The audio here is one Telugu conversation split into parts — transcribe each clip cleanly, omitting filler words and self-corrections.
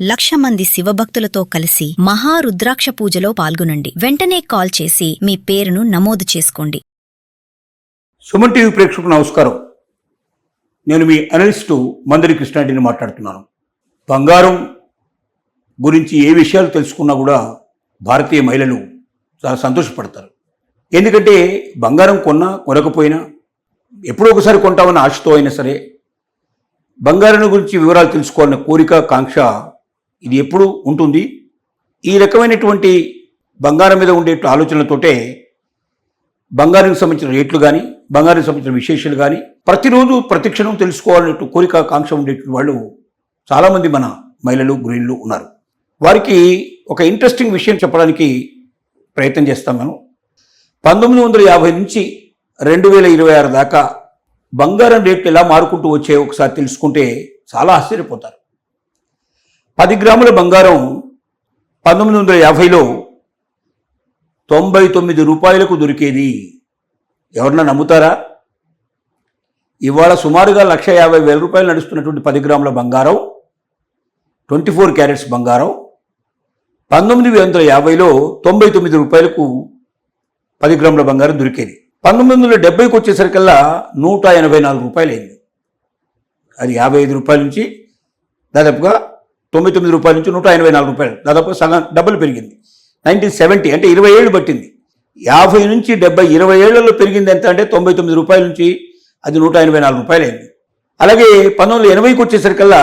1,00,000 మంది శివభక్తులతో కలిసి మహారుద్రాక్ష పూజలో పాల్గొనండి. వెంటనే కాల్ చేసి మీ పేరును నమోదు చేసుకోండి. సుమన్ టీవీ ప్రేక్షకులకు నమస్కారం. నేను మీ అనలిస్టు మందరి కృష్ణారెడ్డిని మాట్లాడుతున్నాను. బంగారం గురించి ఏ విషయాలు తెలుసుకున్నా కూడా భారతీయ మహిళలు చాలా సంతోషపడతారు. ఎందుకంటే బంగారం కొనకపోయినా ఎప్పుడో ఒకసారి కొంటామన్న ఆశతో అయినా సరే బంగారం గురించి వివరాలు తెలుసుకోవాలన్న కోరిక, కాంక్ష ఇది ఎప్పుడూ ఉంటుంది. ఈ రకమైనటువంటి బంగారం మీద ఉండే ఆలోచనలతోటే బంగారానికి సంబంధించిన రేట్లు కానీ, బంగారానికి సంబంధించిన విశేషాలు కానీ ప్రతిరోజు ప్రతిక్షణం తెలుసుకోవాలనే కోరిక, కాంక్ష ఉండేటువంటి వాళ్ళు చాలామంది మన మహిళలు, గృహిణులు ఉన్నారు. వారికి ఒక ఇంట్రెస్టింగ్ విషయం చెప్పడానికి ప్రయత్నం చేస్తాం. మనం 1950 నుంచి 2026 దాకా బంగారం రేట్లు ఎలా మారుకుంటూ వచ్చాయో ఒకసారి తెలుసుకుంటే చాలా ఆశ్చర్యపోతారు. 10 గ్రాముల బంగారం 1950లో 99 రూపాయలకు దొరికేది. ఎవరన్నా నమ్ముతారా? ఇవాళ సుమారుగా 1,50,000 రూపాయలు నడుస్తున్నటువంటి 10 గ్రాముల బంగారం, 24 క్యారెట్స్ బంగారం 1950లో 99 రూపాయలకు 10 గ్రాముల బంగారం దొరికేది. 1970కి వచ్చేసరికల్లా 184 రూపాయలు అయింది. అది 55 రూపాయల నుంచి దాదాపుగా 99 రూపాయల నుంచి 184 రూపాయలు, దాదాపు సగం డబ్బులు పెరిగింది. 1970 అంటే 20 ఏళ్ళు పట్టింది. 50 నుంచి 70 20 ఏళ్లలో పెరిగింది ఎంత అంటే 99 రూపాయల నుంచి అది 184 రూపాయలు అయింది. అలాగే 1980కి వచ్చేసరికల్లా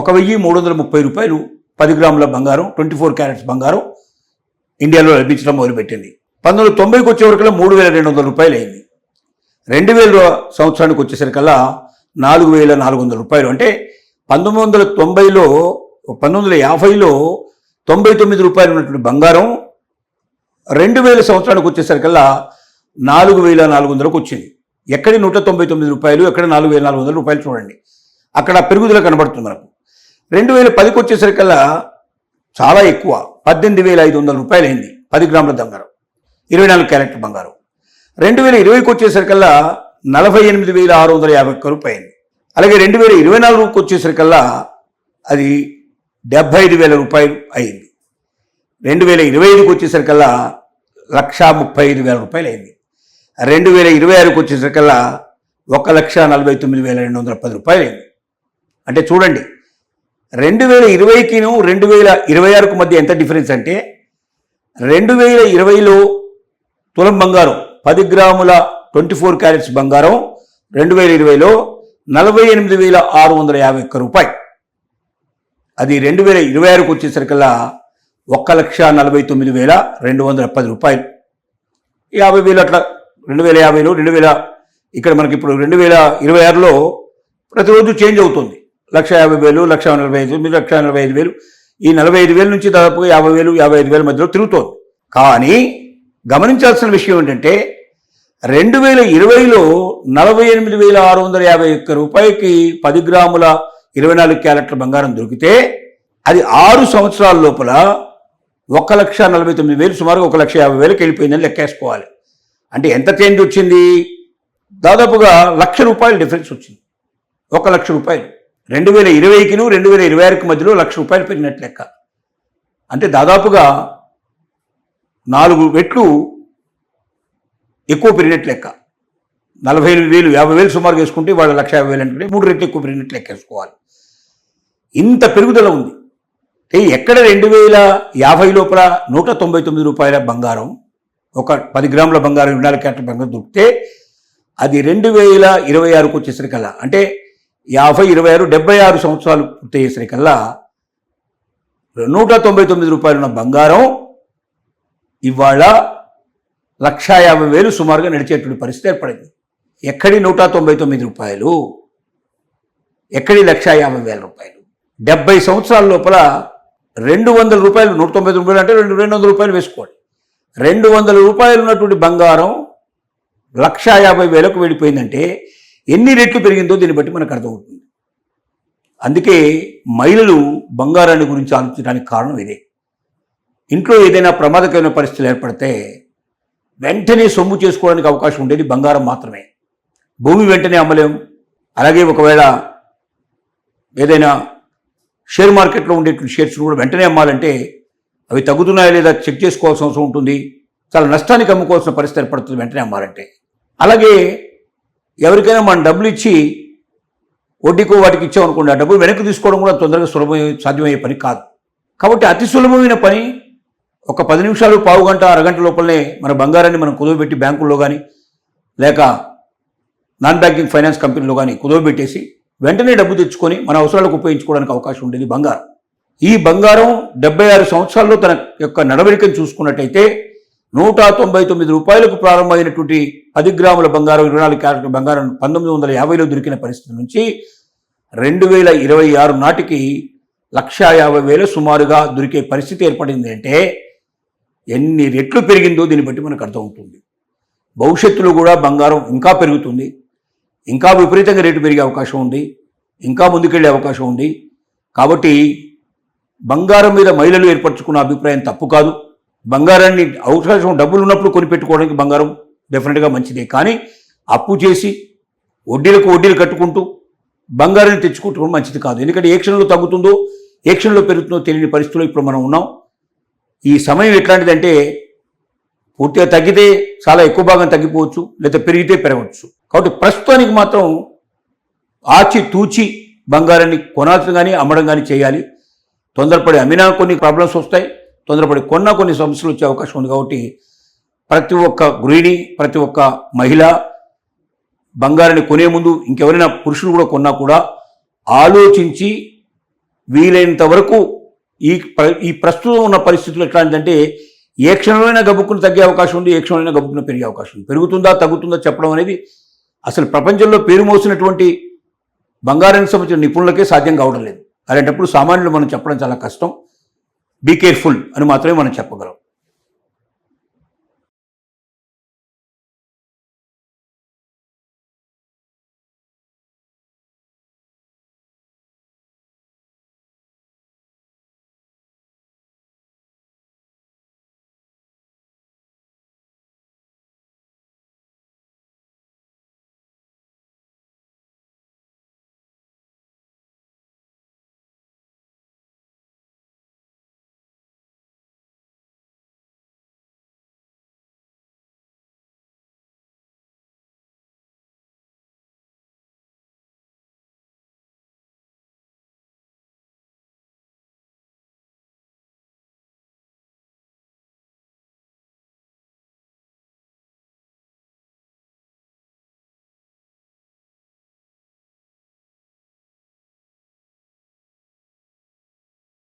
1,330 రూపాయలు 10 గ్రాముల బంగారం, 24 క్యారెట్స్ బంగారం ఇండియాలో లభించడం మొదలుపెట్టింది. 1990కి వచ్చేవరకల్లా 3,200 రూపాయలు అయింది. 2000 సంవత్సరానికి వచ్చేసరికల్లా 4,400 రూపాయలు. అంటే 1950లో 99 రూపాయలు ఉన్నటువంటి బంగారం 2000 సంవత్సరానికి వచ్చేసరికల్లా 4,400కు వచ్చింది. ఎక్కడి 199 రూపాయలు, ఎక్కడ 4,400 రూపాయలు చూడండి. అక్కడ పెరుగుదల కనబడుతుంది మనకు. 2010కి వచ్చేసరికల్లా చాలా ఎక్కువ 18,500 రూపాయలు అయింది 10 గ్రాముల బంగారం, 24 క్యారెట్ బంగారం. 2020కి వచ్చేసరికల్లా 48,651 రూపాయలు. అలాగే 2024కి వచ్చేసరికల్లా అది 75,000 రూపాయలు అయింది. 2025కి వచ్చేసరికల్లా 1,35,000 రూపాయలు అయింది. 2026కి వచ్చేసరికల్లా 1,49,210 రూపాయలు అయింది. అంటే చూడండి, 2020కిను 2026కు మధ్య ఎంత డిఫరెన్స్ అంటే 2020లో తులం బంగారం 10 గ్రాముల 24 క్యారెట్స్ బంగారం 2020లో 48,651 రూపాయలు. అది 2026కు వచ్చేసరికల్లా 1,49,210 రూపాయలు. 50,000 అట్లా 2050లో 2000 ఇక్కడ మనకి ఇప్పుడు 2026లో ప్రతిరోజు చేంజ్ అవుతుంది. 1,50,000, 1,45,000, 1,45,000, ఈ 45,000 నుంచి దాదాపుగా 50,000, 55,000 మధ్యలో తిరుగుతోంది. కానీ గమనించాల్సిన విషయం ఏంటంటే 2020లో 48,651 రూపాయలకి 10 గ్రాముల 24 క్యారెట్ల బంగారం దొరికితే అది 6 సంవత్సరాల లోపల 1,49,000, సుమారుగా 1,50,000కి వెళ్ళిపోయిందని లెక్కేసుకోవాలి. అంటే ఎంత చేంజ్ వచ్చింది? దాదాపుగా 1,00,000 రూపాయలు డిఫరెన్స్ వచ్చింది. 1,00,000 రూపాయలు 2020కిను 2026కి మధ్యలో 1,00,000 రూపాయలు పెరిగినట్టు లెక్క. అంటే దాదాపుగా 4 రెట్లు ఎక్కువ పెరిగినట్టు లెక్క. 45,000, 50,000 సుమారు వేసుకుంటే వాళ్ళు 1,50,000 అంటే 3 రెట్లు ఎక్కువ పెరిగినట్లు లెక్కేసుకోవాలి. ఇంత పెరుగుదల ఉంది. ఎక్కడ 2050 లోపల 199 రూపాయల బంగారం, ఒక 10 గ్రాముల బంగారం, 24 క్యారెట్ల బంగారం దొరికితే అది 2026కు వచ్చేసరికల్లా అంటే 50, 26, 76 సంవత్సరాలు పూర్తయ్యేసరికల్లా 199 రూపాయలు ఉన్న బంగారం ఇవాళ 1,50,000 సుమారుగా నడిచేటువంటి పరిస్థితి ఏర్పడింది. ఎక్కడి 199 రూపాయలు, ఎక్కడి 1,50,000 రూపాయలు. 70 సంవత్సరాల లోపల 200 రూపాయలు, 199 రూపాయలు అంటే 200 రూపాయలు వేసుకోండి. 200 రూపాయలు ఉన్నటువంటి బంగారం 1,50,000కు వెళ్ళిపోయిందంటే ఎన్ని రెట్లు పెరిగిందో దీన్ని బట్టి మనకు అర్థమవుతుంది. అందుకే మహిళలు బంగారాన్ని గురించి ఆలోచించడానికి కారణం ఇదే. ఇంట్లో ఏదైనా ప్రమాదకరమైన పరిస్థితులు ఏర్పడితే వెంటనే సొమ్ము చేసుకోవడానికి అవకాశం ఉండేది బంగారం మాత్రమే. భూమి వెంటనే అమ్మలేం. అలాగే ఒకవేళ ఏదైనా షేర్ మార్కెట్లో ఉండేటువంటి షేర్స్ కూడా వెంటనే అమ్మాలంటే అవి తగ్గుతున్నాయా లేదా చెక్ చేసుకోవాల్సిన అవసరం ఉంటుంది. చాలా నష్టానికి అమ్ముకోవాల్సిన పరిస్థితి ఏర్పడుతుంది వెంటనే అమ్మాలంటే. అలాగే ఎవరికైనా మనం డబ్బులు ఇచ్చి వడ్డీకో వాటికి ఇచ్చామనుకోండి, ఆ డబ్బులు వెనక్కి తీసుకోవడం కూడా తొందరగా సాధ్యమయ్యే పని కాదు. కాబట్టి అతి సులభమైన పని ఒక 10 నిమిషాలు, పావు గంట, అరగంట లోపలనే మన బంగారాన్ని మనం కుదవబెట్టి బ్యాంకుల్లో కానీ లేక నాన్ బ్యాంకింగ్ ఫైనాన్స్ కంపెనీలో కానీ కుదవబెట్టేసి వెంటనే డబ్బు తెచ్చుకొని మన అవసరాలకు ఉపయోగించుకోవడానికి అవకాశం ఉండేది బంగారం. ఈ బంగారం 76 సంవత్సరాల్లో తన యొక్క నడవడికను చూసుకున్నట్టయితే 199 రూపాయలకు ప్రారంభమైనటువంటి 10 గ్రాముల బంగారం, 24 క్యారెట్ల బంగారం 1950లో దొరికిన పరిస్థితి నుంచి 2026 నాటికి 1,50,000 సుమారుగా దొరికే పరిస్థితి ఏర్పడింది. అంటే ఎన్ని రెట్లు పెరిగిందో దీన్ని బట్టి మనకు అర్థమవుతుంది. భవిష్యత్తులో కూడా బంగారం ఇంకా పెరుగుతుంది, ఇంకా విపరీతంగా రేటు పెరిగే అవకాశం ఉంది, ఇంకా ముందుకెళ్లే అవకాశం ఉంది. కాబట్టి బంగారం మీద మహిళలు ఏర్పరచుకున్న అభిప్రాయం తప్పు కాదు. బంగారాన్ని అవకాశం డబ్బులు ఉన్నప్పుడు కొనిపెట్టుకోవడానికి బంగారం డెఫినెట్గా మంచిదే. కానీ అప్పు చేసి వడ్డీలకు వడ్డీలు కట్టుకుంటూ బంగారాన్ని తెచ్చుకుంటూ మంచిది కాదు. ఎందుకంటే ఏ క్షణంలో తగ్గుతుందో ఏ క్షణంలో పెరుగుతుందో తెలియని పరిస్థితుల్లో ఇప్పుడు మనం ఉన్నాం. ఈ సమయం ఎట్లాంటిదంటే పూర్తిగా తగ్గితే చాలా ఎక్కువ భాగం తగ్గిపోవచ్చు, లేదా పెరిగితే పెరగవచ్చు. కాబట్టి ప్రస్తుతానికి మాత్రం ఆచి తూచి బంగారాన్ని కొనాల్సిన కానీ అమ్మడం కానీ చేయాలి. తొందరపడి అమ్మినా కొన్ని ప్రాబ్లమ్స్ వస్తాయి, తొందరపడి కొన్నా కొన్ని సమస్యలు వచ్చే అవకాశం ఉంది. కాబట్టి ప్రతి ఒక్క గృహిణి, ప్రతి ఒక్క మహిళ బంగారాన్ని కొనే ముందు ఇంకెవరైనా పురుషులు కూడా కొన్నా కూడా ఆలోచించి వీలైనంత వరకు ఈ ప్రస్తుతం ఉన్న పరిస్థితులు ఎట్లాంటిదంటే ఏ క్షణమైనా గబుక్కును తగ్గే అవకాశం ఉంది, ఏ క్షణమైనా గబుక్కును పెరిగే అవకాశం ఉంది. పెరుగుతుందా తగ్గుతుందా చెప్పడం అనేది అసలు ప్రపంచంలో పేరు మోసినటువంటి బంగారానికి సంబంధించిన నిపుణులకే సాధ్యం కావడం లేదు. అలాంటప్పుడు సామాన్యులు మనం చెప్పడం చాలా కష్టం. బీ కేర్ఫుల్ అని మాత్రమే మనం చెప్పగలం.